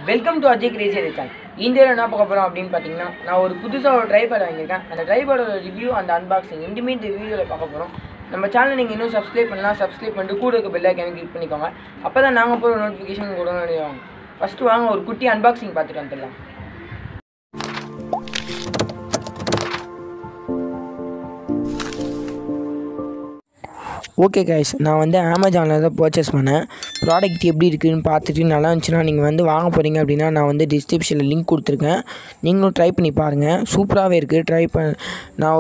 Welcome to Ajay Crazy channel. இந்த என்ன பார்க்க போகிறோம் அப்படின்னு பார்த்தீங்கன்னா, நான் ஒரு புதுசாக ஒரு ட்ரைபேட் வாங்கியிருக்கேன். அந்த ட்ரைபேடோட ரிவ்யூ அந்த அன்பாக்சிங் ரெண்டுமே இந்த வீடியோவில் பார்க்க போகிறோம். நம்ம சேனல் நீங்கள் இன்னும் சப்ஸ்கிரைப் பண்ணலாம், சப்ஸ்கிரைப் பண்ணிட்டு கூட இருக்க பெல் ஐக்கானை கிளிக் பண்ணிக்கோங்க. அப்போ தான் நாங்கள் போகிற நோட்டிஃபிகேஷன் கூட வாங்க. ஃபஸ்ட்டு வாங்க ஒரு குட்டி அன்பாக்சிங் பார்த்துட்டு வந்துடலாம். ஓகே கைஸ், நான் வந்து அமேசானில் தான் பர்ச்சேஸ் பண்ணேன். ப்ராடக்ட் எப்படி இருக்குதுன்னு பார்த்துட்டு நல்லா இருந்துச்சுன்னா நீங்கள் வந்து வாங்க போகிறீங்க அப்படின்னா நான் வந்து டிஸ்கிரிப்ஷனில் லிங்க் கொடுத்துருக்கேன். நீங்களும் ட்ரை பண்ணி பாருங்கள். சூப்பராகவே இருக்குது. நான்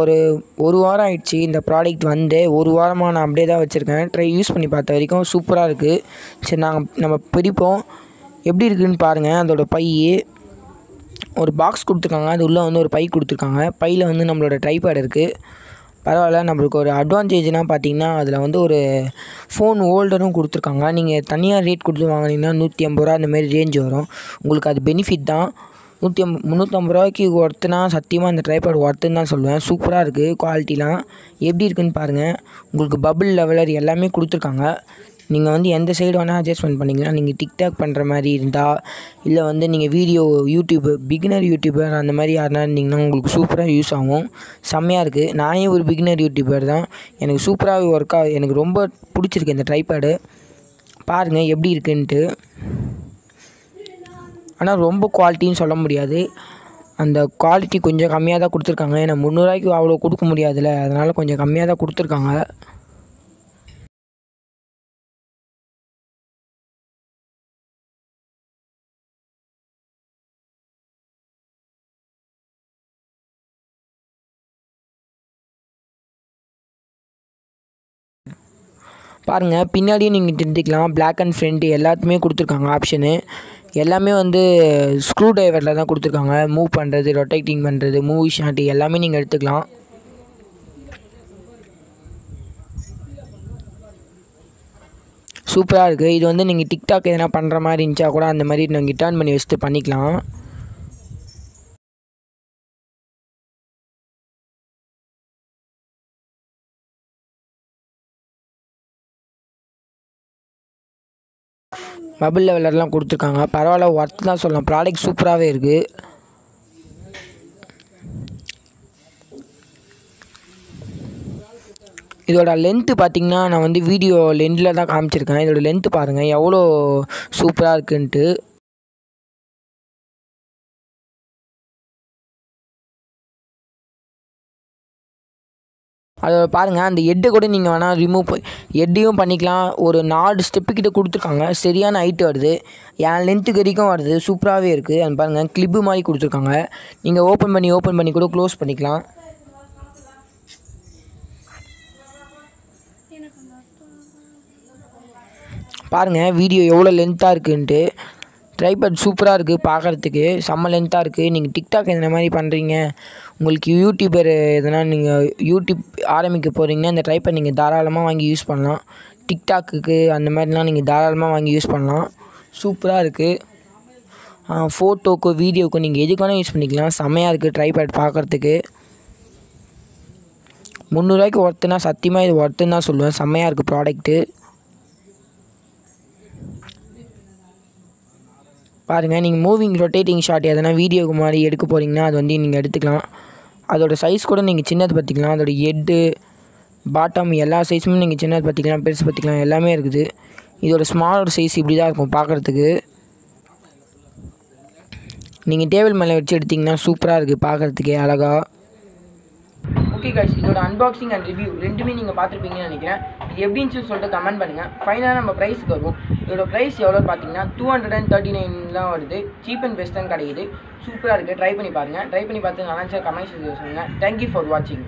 ஒரு வாரம் ஆகிடுச்சு இந்த ப்ராடக்ட் வந்து. ஒரு வாரமாக நான் அப்படியே தான் வச்சுருக்கேன். யூஸ் பண்ணி பார்த்த வரைக்கும் சூப்பராக இருக்குது. சரி, நம்ம பிரிப்போம். எப்படி இருக்குதுன்னு பாருங்கள். அதோடய பை ஒரு பாக்ஸ் கொடுத்துருக்காங்க. அது உள்ளே வந்து ஒரு பை கொடுத்துருக்காங்க. பையில் வந்து நம்மளோட ட்ரைபேட் இருக்குது. பரவாயில்ல. நம்மளுக்கு ஒரு அட்வான்டேஜ்னால் பார்த்தீங்கன்னா அதில் வந்து ஒரு ஃபோன் ஹோல்டரும் கொடுத்துருக்காங்க. நீங்கள் தனியாக ரேட் கொடுத்து வாங்கினீங்கன்னா 150 ரூபா அந்தமாரி ரேஞ்ச் வரும். உங்களுக்கு அது பெனிஃபிட் தான். 350 ரூபாய்க்கு ஒர்த்துனா சத்தியமாக இந்த ட்ரைபேட் ஒர்த்துன்னு தான் சொல்லுவேன். சூப்பராக இருக்குது. குவாலிட்டிலாம் எப்படி இருக்குதுன்னு பாருங்கள். உங்களுக்கு பபிள் லெவலர் எல்லாமே கொடுத்துருக்காங்க. நீங்கள் வந்து எந்த சைடு வேணால் அட்ஜஸ்ட்மெண்ட் பண்ணிக்கலாம். நீங்கள் டிக்டாக் பண்ணுற மாதிரி இருந்தால், இல்லை வந்து நீங்கள் யூடியூப் பிகினர் யூடியூபர் அந்த மாதிரி யாருனா இருந்தீங்கன்னா உங்களுக்கு சூப்பராக யூஸ் ஆகும். செம்மையாக இருக்குது. நானே ஒரு பிகினர் யூடியூபர் தான். எனக்கு சூப்பராகவே எனக்கு ரொம்ப பிடிச்சிருக்கு இந்த ட்ரைபேடு. பாருங்கள் எப்படி இருக்குன்ட்டு. ஆனால் ரொம்ப குவாலிட்டின்னு சொல்ல முடியாது. அந்த குவாலிட்டி கொஞ்சம் கம்மியாக தான் கொடுத்துருக்காங்க. ஏன்னா 300 ரூபாய்க்கு அவ்வளோ கொடுக்க முடியாதுல்ல, அதனால் கொஞ்சம் கம்மியாக தான் கொடுத்துருக்காங்க. பாருங்கள், பின்னாடியும் நீங்கள் தெரிஞ்சுக்கலாம். பிளாக் அண்ட் ஃப்ரண்ட் எல்லாத்துமே கொடுத்துருக்காங்க ஆப்ஷனு. எல்லாமே வந்து ஸ்க்ரூ ட்ரைவரில் தான் கொடுத்துருக்காங்க. மூவ் பண்ணுறது, ரொட்டேட்டிங் பண்ணுறது, மூவி ஷாட் எல்லாமே நீங்கள் எடுத்துக்கலாம். சூப்பராக இருக்குது. இது வந்து நீங்கள் டிக்டாக் எதனா பண்ணுற மாதிரி இருந்துச்சா கூட அந்த மாதிரி நீங்கள் டர்ன் பண்ணி வச்சுட்டு பண்ணிக்கலாம். பபிள் லெவலர்லாம் கொடுத்துருக்காங்க. பரவாயில்ல, ஒர்த்து தான் சொல்லலாம். ப்ராடக்ட் சூப்பராகவே இருக்குது. இதோட லென்த்து பார்த்திங்கன்னா நான் வந்து வீடியோ லென்த்தில் தான் காமிச்சிருக்கேன். இதோட லென்த்து பாருங்கள் எவ்வளோ சூப்பராக இருக்குன்ட்டு. அதை பாருங்கள். அந்த ஹெட்டை கூட நீங்கள் வேணால் ஹெட்டையும் பண்ணிக்கலாம். ஒரு 4 ஸ்டெப்புக்கிட்ட கொடுத்துருக்காங்க. சரியான ஹைட்டு வருது. என் லென்த்துக்கு வரைக்கும் வருது. சூப்பராகவே இருக்குது. அது பாருங்கள், கிளிப்பு மாதிரி கொடுத்துருக்காங்க. நீங்கள் ஓப்பன் பண்ணி கூட க்ளோஸ் பண்ணிக்கலாம். பாருங்கள் வீடியோ எவ்வளோ லென்த்தாக இருக்குன்ட்டு. ட்ரைபேட் சூப்பராக இருக்குது. பார்க்குறதுக்கு செம்ம லென்த்தாக இருக்குது. நீங்கள் டிக்டாக் இந்த மாதிரி பண்ணுறீங்க, உங்களுக்கு யூடியூபர் எதனா நீங்கள் யூடியூப் ஆரம்பிக்க போகிறீங்கன்னா இந்த ட்ரைபேட் நீங்கள் தாராளமாக வாங்கி யூஸ் பண்ணலாம். டிக்டாக்குக்கு அந்த மாதிரிலாம் நீங்கள் தாராளமாக வாங்கி யூஸ் பண்ணலாம். சூப்பராக இருக்குது. ஃபோட்டோக்கோ வீடியோக்கோ நீங்கள் எதுக்கு வேணால் யூஸ் பண்ணிக்கலாம். செம்மையாக இருக்குது ட்ரைபேட் பார்க்குறதுக்கு. 300 ரூபாய்க்கு ஒர்த்துனா சத்தியமாக இது ஒர்த்துன்னு தான் சொல்லுவேன். செம்மையாக இருக்குது ப்ராடக்ட்டு. பாருங்கள், நீங்கள் ரொட்டேட்டிங் ஷாட் எதனா வீடியோக்கு மாதிரி எடுக்க போகிறீங்கன்னா அது வந்து நீங்கள் எடுத்துக்கலாம். அதோட சைஸ் கூட நீங்கள் சின்னது பார்த்திக்கலாம். அதோட ஹெட்டு பாட்டம் எல்லா சைஸுமே நீங்கள் சின்னது பார்த்திக்கலாம், பெருசு பார்த்திக்கலாம், எல்லாமே இருக்குது. இதோட ஸ்மாலோட சைஸ் இப்படி தான் இருக்கும் பார்க்குறதுக்கு. நீங்கள் டேபிள் மேலே வச்சு எடுத்திங்கன்னா சூப்பராக இருக்குது பார்க்குறதுக்கே அழகாக. ஓகே கைஸ், இதோட அன்பாக்சிங் அண்ட் ரிவ்யூ ரெண்டுமே நீங்கள் பார்த்துருப்பீங்கன்னு நினைக்கிறேன். இது எப்படின்னு சொல்லிட்டு கமெண்ட் பண்ணுங்கள். ஃபைனலாக நம்ம ப்ரைஸுக்கு வருவோம். இதோட ப்ரைஸ் எவ்வளோன்னு பார்த்தீங்கன்னா 239 தான் வருது. சீப் அண்ட் பெஸ்ட் தான் கிடைக்குது. சூப்பராக இருக்குது. ட்ரை பண்ணி பாருங்கள். ட்ரை பண்ணி பார்த்து நல்லா கமெண்ட் சொல்லுங்கள். தேங்க்யூ ஃபார் வாட்சிங்.